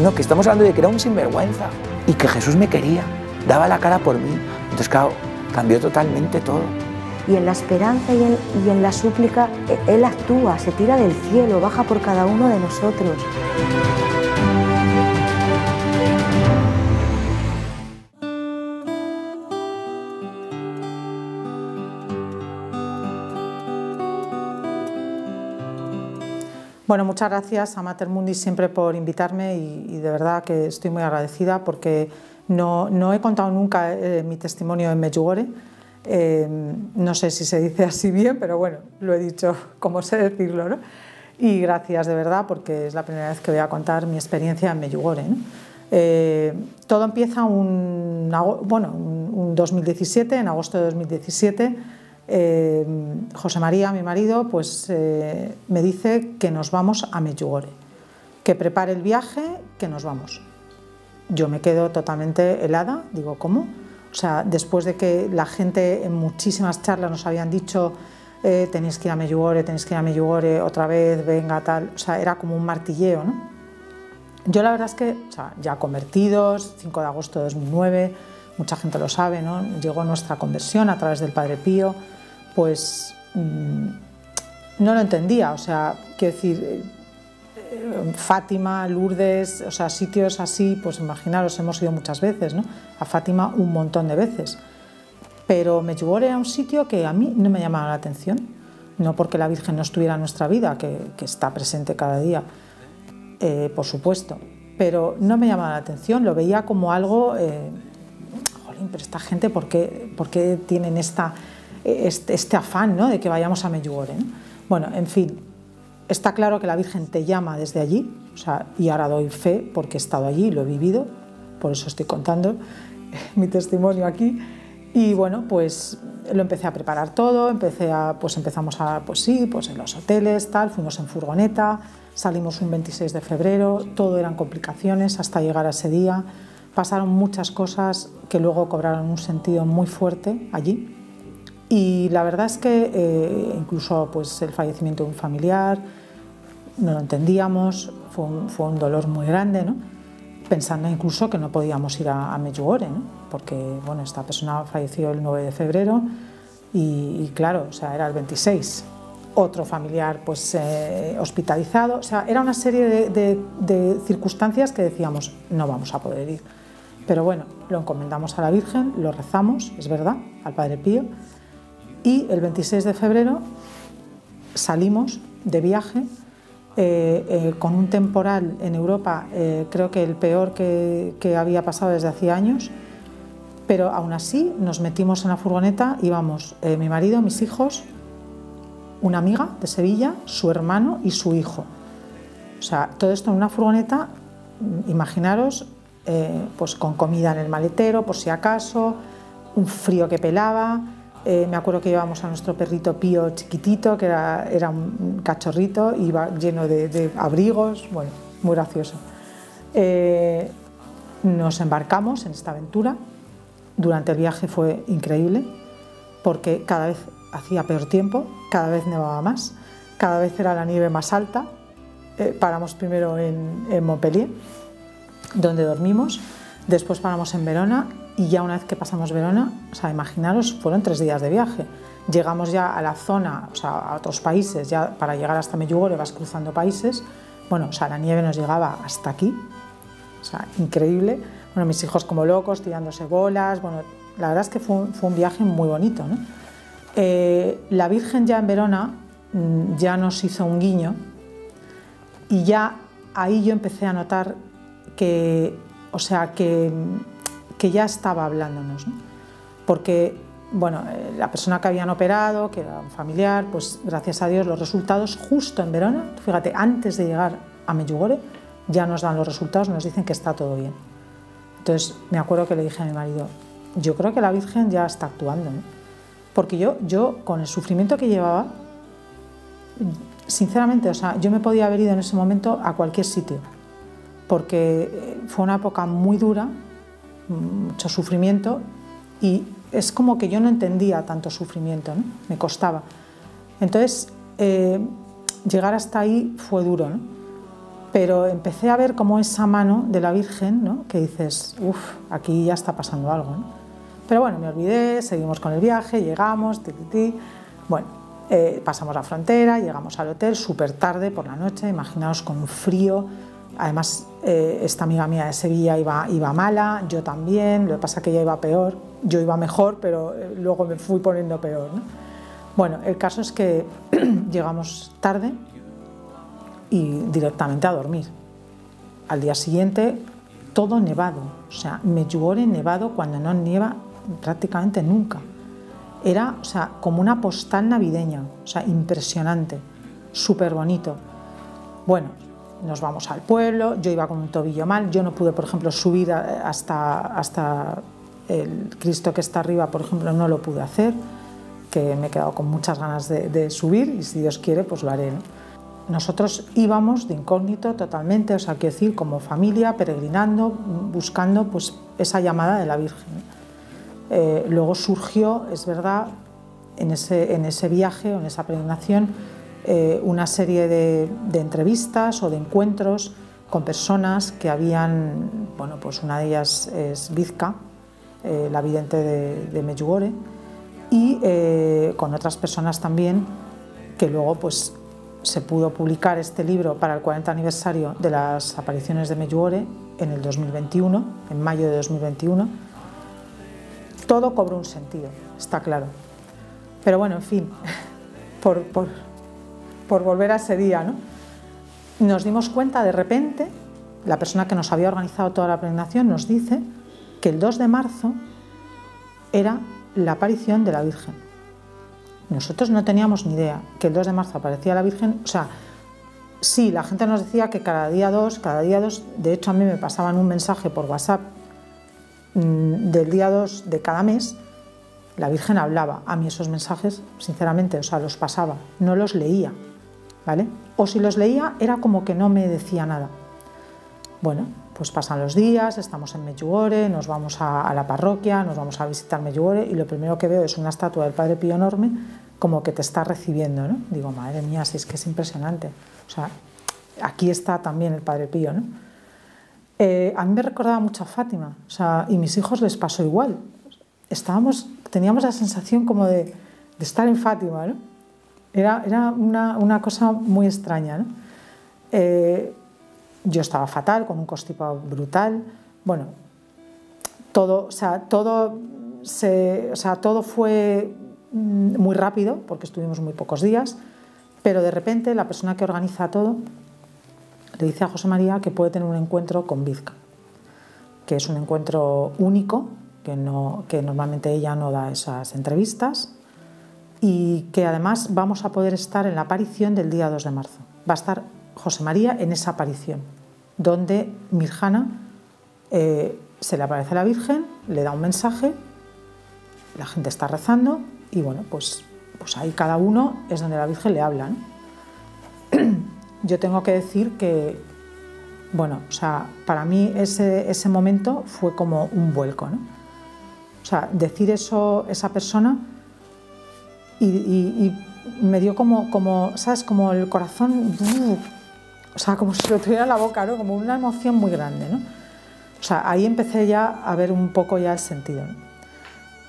No, que estamos hablando de que era un sinvergüenza y que Jesús me quería, daba la cara por mí. Entonces, claro, cambió totalmente todo. Y en la esperanza y en la súplica, Él actúa, se tira del cielo, baja por cada uno de nosotros. Bueno, muchas gracias a Mater Mundi siempre por invitarme y de verdad que estoy muy agradecida porque no he contado nunca mi testimonio en Medjugorje. No sé si se dice así bien, pero bueno, lo he dicho como sé decirlo, ¿no? Y gracias de verdad porque es la primera vez que voy a contar mi experiencia en Medjugorje, ¿no? Todo empieza un 2017, en agosto de 2017. José María, mi marido, pues me dice que nos vamos a Medjugorje, que prepare el viaje, que nos vamos. Yo me quedo totalmente helada, digo, ¿cómo? O sea, después de que la gente en muchísimas charlas nos habían dicho tenéis que ir a Medjugorje, tenéis que ir a Medjugorje otra vez, venga, tal, o sea, era como un martilleo, ¿no? Yo la verdad es que, o sea, ya convertidos, 5 de agosto de 2009, mucha gente lo sabe, ¿no? Llegó nuestra conversión a través del Padre Pío, pues no lo entendía, o sea, quiero decir, Fátima, Lourdes, o sea, sitios así, pues imaginaros, hemos ido muchas veces, ¿no? A Fátima un montón de veces, pero Medjugorje era un sitio que a mí no me llamaba la atención, no porque la Virgen no estuviera en nuestra vida, que está presente cada día, por supuesto, pero no me llamaba la atención, lo veía como algo, jolín, pero esta gente, ¿por qué tienen este afán, ¿no?, de que vayamos a Medjugorje, ¿no? Bueno, en fin, está claro que la Virgen te llama desde allí, o sea, y ahora doy fe porque he estado allí, lo he vivido, por eso estoy contando mi testimonio aquí, y bueno, pues lo empecé a preparar todo, empezamos en los hoteles, tal, fuimos en furgoneta, salimos un 26 de febrero, todo eran complicaciones hasta llegar a ese día, pasaron muchas cosas que luego cobraron un sentido muy fuerte allí. Y la verdad es que incluso pues, el fallecimiento de un familiar, no lo entendíamos, fue un dolor muy grande, ¿no? Pensando incluso que no podíamos ir a Medjugorje, ¿no? Porque bueno, esta persona falleció el 9 de febrero y claro, o sea, era el 26. Otro familiar pues, hospitalizado, o sea, era una serie de circunstancias que decíamos no vamos a poder ir. Pero bueno, lo encomendamos a la Virgen, lo rezamos, es verdad, al Padre Pío. Y el 26 de febrero salimos de viaje con un temporal en Europa, creo que el peor que había pasado desde hacía años, pero aún así nos metimos en la furgoneta, íbamos mi marido, mis hijos, una amiga de Sevilla, su hermano y su hijo. O sea, todo esto en una furgoneta, imaginaros, pues con comida en el maletero, por si acaso, un frío que pelaba. Me acuerdo que llevábamos a nuestro perrito Pío chiquitito, que era un cachorrito, iba lleno de abrigos, bueno, muy gracioso. Nos embarcamos en esta aventura. Durante el viaje fue increíble, porque cada vez hacía peor tiempo, cada vez nevaba más, cada vez era la nieve más alta. Paramos primero en Montpellier, donde dormimos, después paramos en Verona. Y ya una vez que pasamos Verona, o sea, imaginaros, fueron 3 días de viaje. Llegamos ya a la zona, o sea, a otros países, ya para llegar hasta Medjugorje vas cruzando países. Bueno, o sea, la nieve nos llegaba hasta aquí, o sea, increíble. Bueno, mis hijos como locos, tirándose bolas, bueno, la verdad es que fue un viaje muy bonito, ¿no? La Virgen ya en Verona ya nos hizo un guiño y ya ahí yo empecé a notar que, o sea, que ya estaba hablándonos, ¿no? Porque, bueno, la persona que habían operado, que era un familiar, pues gracias a Dios los resultados justo en Verona, fíjate, antes de llegar a Medjugorje, ya nos dan los resultados, nos dicen que está todo bien. Entonces me acuerdo que le dije a mi marido, yo creo que la Virgen ya está actuando, ¿no? Porque yo con el sufrimiento que llevaba, sinceramente, o sea, yo me podía haber ido en ese momento a cualquier sitio, porque fue una época muy dura, mucho sufrimiento, y es como que yo no entendía tanto sufrimiento, ¿no? Me costaba. Entonces, llegar hasta ahí fue duro, ¿no? pero empecé a ver como esa mano de la Virgen, ¿no? Que dices, uff, aquí ya está pasando algo, ¿no? Pero bueno, me olvidé, seguimos con el viaje, llegamos, bueno, pasamos la frontera, llegamos al hotel súper tarde por la noche, imaginaos con un frío. Además, esta amiga mía de Sevilla iba mala, yo también, lo que pasa es que ella iba peor, yo iba mejor, pero luego me fui poniendo peor, ¿no? Bueno, el caso es que llegamos tarde y directamente a dormir. Al día siguiente, todo nevado, o sea, Medjugorje nevado cuando no nieva prácticamente nunca. Era, o sea, como una postal navideña, o sea, impresionante, súper bonito. Bueno, nos vamos al pueblo, yo iba con un tobillo mal, yo no pude, por ejemplo, subir hasta el Cristo que está arriba, por ejemplo, no lo pude hacer, que me he quedado con muchas ganas de subir y si Dios quiere, pues lo haré, ¿no? Nosotros íbamos de incógnito totalmente, o sea, quiero decir, como familia, peregrinando, buscando pues esa llamada de la Virgen. Luego surgió, es verdad, en ese viaje o en esa peregrinación, una serie de entrevistas o de encuentros con personas que habían, bueno, pues una de ellas es Vizca, la vidente de Medjugorje, y con otras personas también que luego pues se pudo publicar este libro para el 40 aniversario de las apariciones de Medjugorje en el 2021, en mayo de 2021. Todo cobró un sentido, está claro. Pero bueno, en fin, por volver a ese día, ¿no? Nos dimos cuenta de repente, la persona que nos había organizado toda la peregrinación nos dice que el 2 de marzo era la aparición de la Virgen. Nosotros no teníamos ni idea que el 2 de marzo aparecía la Virgen, o sea, sí, la gente nos decía que cada día dos, de hecho a mí me pasaban un mensaje por WhatsApp del día 2 de cada mes, la Virgen hablaba, a mí esos mensajes, sinceramente, o sea, los pasaba, no los leía, ¿vale? O si los leía era como que no me decía nada. Bueno, pues pasan los días, estamos en Medjugorje, nos vamos a la parroquia, nos vamos a visitar Medjugorje y lo primero que veo es una estatua del Padre Pío enorme, como que te está recibiendo, ¿no? Digo, madre mía, si es que es impresionante. O sea, aquí está también el Padre Pío, ¿no? A mí me recordaba mucho a Fátima, o sea, y a mis hijos les pasó igual. Teníamos la sensación como de estar en Fátima, ¿no? Era una cosa muy extraña, ¿no? Yo estaba fatal, con un constipado brutal. Bueno, todo fue muy rápido, porque estuvimos muy pocos días, pero de repente la persona que organiza todo le dice a José María que puede tener un encuentro con Vizca, que es un encuentro único, que normalmente ella no da esas entrevistas, y que además vamos a poder estar en la aparición del día 2 de marzo. Va a estar José María en esa aparición, donde Mirjana se le aparece a la Virgen, le da un mensaje, la gente está rezando y bueno, pues ahí cada uno es donde la Virgen le habla, ¿no? Yo tengo que decir que, bueno, o sea, para mí ese momento fue como un vuelco, ¿no? O sea, decir eso esa persona y me dio como, ¿sabes? Como el corazón, o sea, como si lo tuviera en la boca, ¿no? Como una emoción muy grande, ¿no? O sea, ahí empecé ya a ver un poco ya el sentido, ¿no?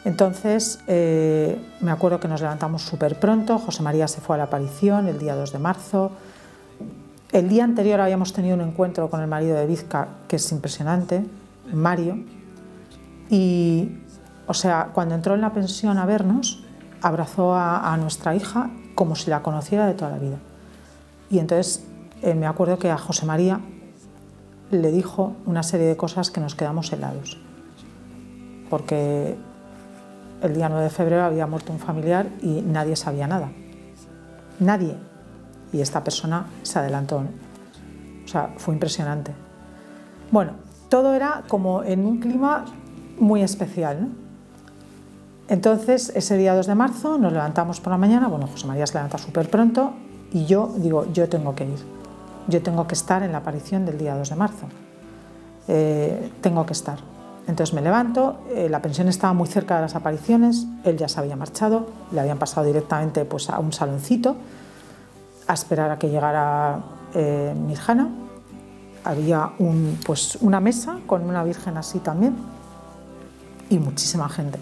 Entonces, me acuerdo que nos levantamos súper pronto, José María se fue a la aparición el día 2 de marzo. El día anterior habíamos tenido un encuentro con el marido de Vizca, que es impresionante, Mario, y, o sea, cuando entró en la pensión a vernos, abrazó a nuestra hija como si la conociera de toda la vida. Y entonces me acuerdo que a José María le dijo una serie de cosas que nos quedamos helados, porque el día 9 de febrero había muerto un familiar y nadie sabía nada, nadie, y esta persona se adelantó, ¿no? O sea, fue impresionante. Bueno, todo era como en un clima muy especial, ¿no? Entonces, ese día 2 de marzo nos levantamos por la mañana, bueno, José María se levanta súper pronto y yo digo, yo tengo que ir, yo tengo que estar en la aparición del día 2 de marzo, tengo que estar. Entonces me levanto, la pensión estaba muy cerca de las apariciones, él ya se había marchado, le habían pasado directamente pues, a un saloncito a esperar a que llegara Mirjana había pues una mesa con una virgen así también y muchísima gente.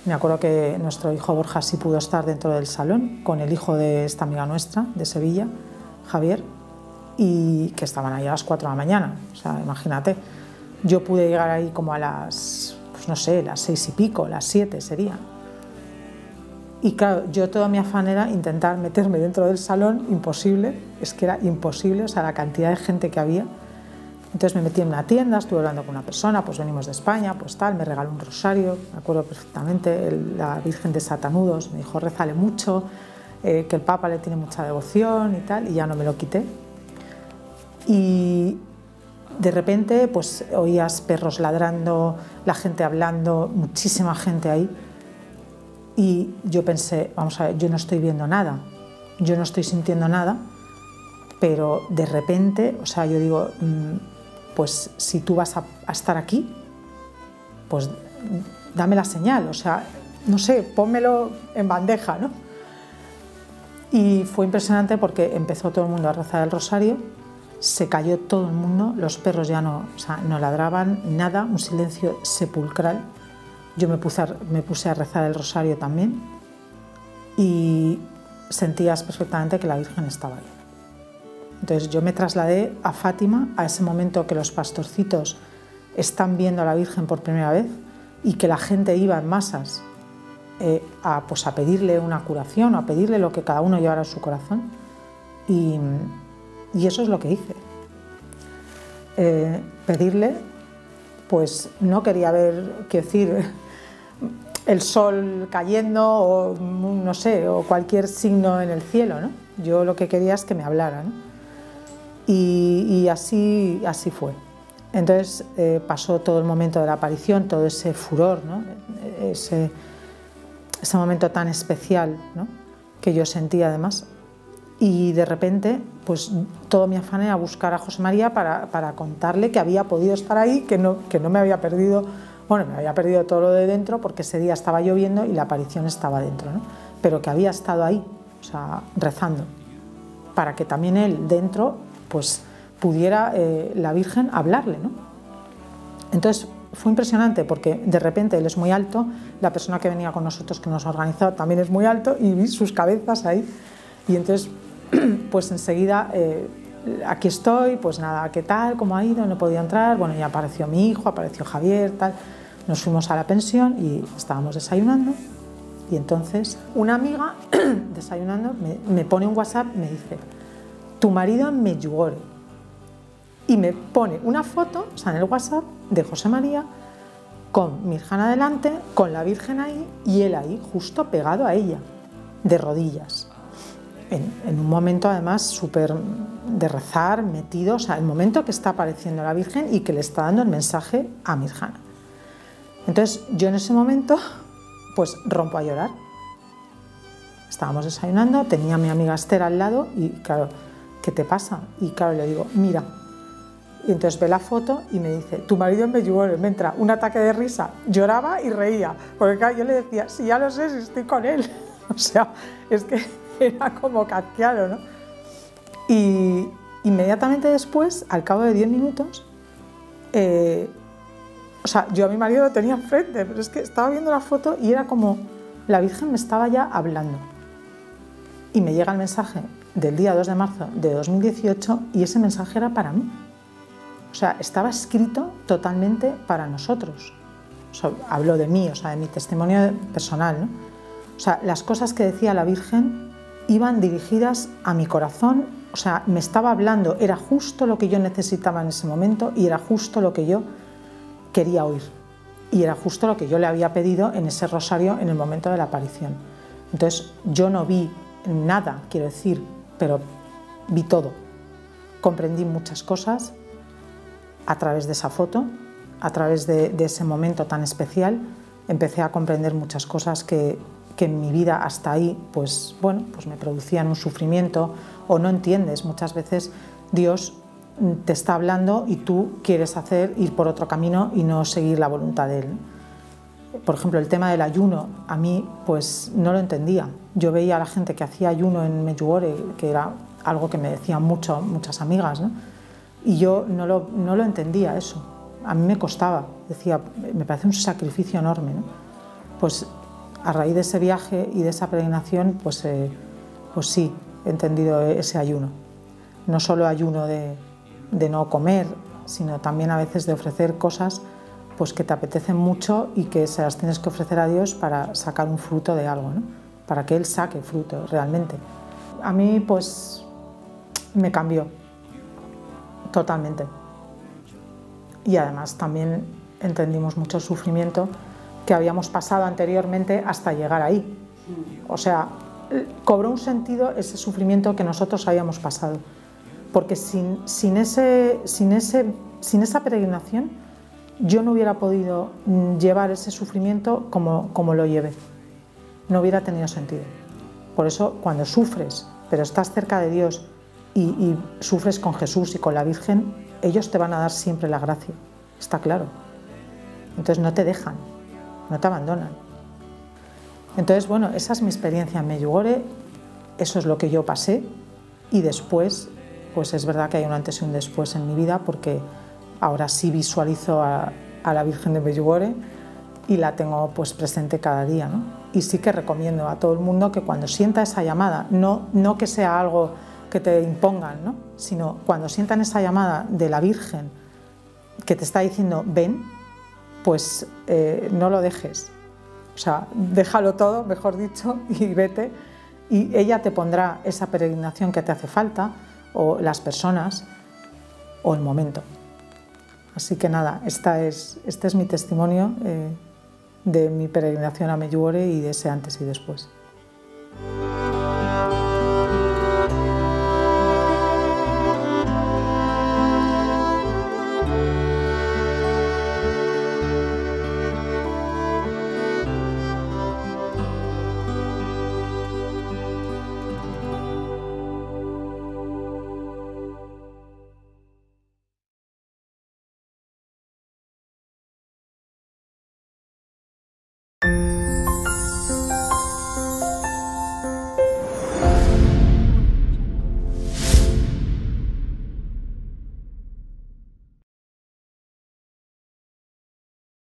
Me acuerdo que nuestro hijo Borja sí pudo estar dentro del salón con el hijo de esta amiga nuestra de Sevilla, Javier, y que estaban ahí a las 4 de la mañana. O sea, imagínate, yo pude llegar ahí como a las, pues no sé, las 6 y pico, las 7 sería. Y claro, yo toda mi afán era intentar meterme dentro del salón, imposible, es que era imposible, o sea, la cantidad de gente que había. Entonces me metí en una tienda, estuve hablando con una persona, pues venimos de España, pues tal, me regaló un rosario, me acuerdo perfectamente, la Virgen de Satanudos, me dijo, rézale mucho, que el Papa le tiene mucha devoción y tal, y ya no me lo quité. Y de repente, pues oías perros ladrando, la gente hablando, muchísima gente ahí, y yo pensé, vamos a ver, yo no estoy viendo nada, yo no estoy sintiendo nada, pero de repente, o sea, yo digo, pues si tú vas a estar aquí, pues dame la señal, o sea, no sé, pónmelo en bandeja, ¿no? Y fue impresionante porque empezó todo el mundo a rezar el rosario, se cayó todo el mundo, los perros ya no, o sea, no ladraban, nada, un silencio sepulcral. Yo me puse a rezar el rosario también y sentías perfectamente que la Virgen estaba ahí. Entonces yo me trasladé a Fátima, a ese momento que los pastorcitos están viendo a la Virgen por primera vez y que la gente iba en masas a pedirle una curación, a pedirle lo que cada uno llevara en su corazón. Y eso es lo que hice. Pedirle, pues no quería ver, quiero decir, el sol cayendo o no sé, o cualquier signo en el cielo, ¿no? Yo lo que quería es que me hablara, ¿no? Y así fue. Entonces pasó todo el momento de la aparición, todo ese furor, ¿no? Ese momento tan especial, ¿no? Que yo sentía además. Y de repente, pues todo mi afán era buscar a José María para contarle que había podido estar ahí, que no me había perdido, bueno, me había perdido todo lo de dentro porque ese día estaba lloviendo y la aparición estaba dentro, ¿no? Pero que había estado ahí, o sea, rezando, para que también él dentro, pues pudiera la Virgen hablarle, ¿no? Entonces fue impresionante porque de repente él es muy alto, la persona que venía con nosotros, que nos organizó, también es muy alto y vi sus cabezas ahí y entonces pues enseguida aquí estoy, pues nada, ¿qué tal? ¿Cómo ha ido? No he podido entrar, bueno, ya apareció mi hijo, apareció Javier, tal, nos fuimos a la pensión y estábamos desayunando y entonces una amiga desayunando me pone un WhatsApp y me dice, tu marido en Medjugorje, y me pone una foto, o sea, en el WhatsApp, de José María con Mirjana delante, con la Virgen ahí y él ahí, justo pegado a ella, de rodillas. En un momento además súper de rezar, metido, o sea, el momento que está apareciendo la Virgen y que le está dando el mensaje a Mirjana. Entonces yo en ese momento pues rompo a llorar. Estábamos desayunando, tenía a mi amiga Esther al lado y claro, ¿qué te pasa? Y claro, le digo, mira. Y entonces ve la foto y me dice, tu marido en Medjugorje, me entra un ataque de risa, lloraba y reía, porque claro, yo le decía, sí, ya lo sé, si estoy con él. O sea, es que era como kafkiano, ¿no? Y inmediatamente después, al cabo de 10 minutos, o sea, yo a mi marido lo tenía enfrente, pero es que estaba viendo la foto y era como, la Virgen me estaba ya hablando. Y me llega el mensaje del día 2 de marzo de 2018 y ese mensaje era para mí. O sea, estaba escrito totalmente para nosotros. O sea, hablo de mí, o sea, de mi testimonio personal, ¿no? O sea, las cosas que decía la Virgen iban dirigidas a mi corazón, o sea, me estaba hablando, era justo lo que yo necesitaba en ese momento y era justo lo que yo quería oír. Y era justo lo que yo le había pedido en ese rosario en el momento de la aparición. Entonces, yo no vi nada, quiero decir, pero vi todo. Comprendí muchas cosas a través de esa foto, a través de ese momento tan especial, empecé a comprender muchas cosas que en mi vida hasta ahí, pues bueno, pues me producían un sufrimiento o no entiendes. Muchas veces Dios te está hablando y tú quieres ir por otro camino y no seguir la voluntad de Él. Por ejemplo, el tema del ayuno, a mí pues no lo entendía. Yo veía a la gente que hacía ayuno en Medjugorje, que era algo que me decían muchas amigas, ¿no? Y yo no lo entendía eso, a mí me costaba, decía, me parece un sacrificio enorme, ¿no? Pues a raíz de ese viaje y de esa peregrinación, pues sí, he entendido ese ayuno. No solo ayuno de no comer, sino también a veces de ofrecer cosas pues que te apetecen mucho y que se las tienes que ofrecer a Dios para sacar un fruto de algo, ¿no? Para que Él saque fruto realmente. A mí pues me cambió totalmente. Y además también entendimos mucho el sufrimiento que habíamos pasado anteriormente hasta llegar ahí. O sea, cobró un sentido ese sufrimiento que nosotros habíamos pasado. Porque sin esa peregrinación yo no hubiera podido llevar ese sufrimiento como lo llevé. No hubiera tenido sentido. Por eso, cuando sufres, pero estás cerca de Dios y sufres con Jesús y con la Virgen, ellos te van a dar siempre la gracia, está claro. Entonces no te dejan, no te abandonan. Entonces, bueno, esa es mi experiencia en Medjugorje, eso es lo que yo pasé y después, pues es verdad que hay un antes y un después en mi vida porque ahora sí visualizo a la Virgen de Medjugorje y la tengo pues presente cada día, ¿no? Y sí que recomiendo a todo el mundo que cuando sienta esa llamada, no que sea algo que te impongan, ¿no? Sino cuando sientan esa llamada de la Virgen que te está diciendo ven, pues no lo dejes. O sea, déjalo todo, mejor dicho, y vete. Y ella te pondrá esa peregrinación que te hace falta, o las personas, o el momento. Así que nada, este es mi testimonio de mi peregrinación a Medjugorje y de ese antes y después.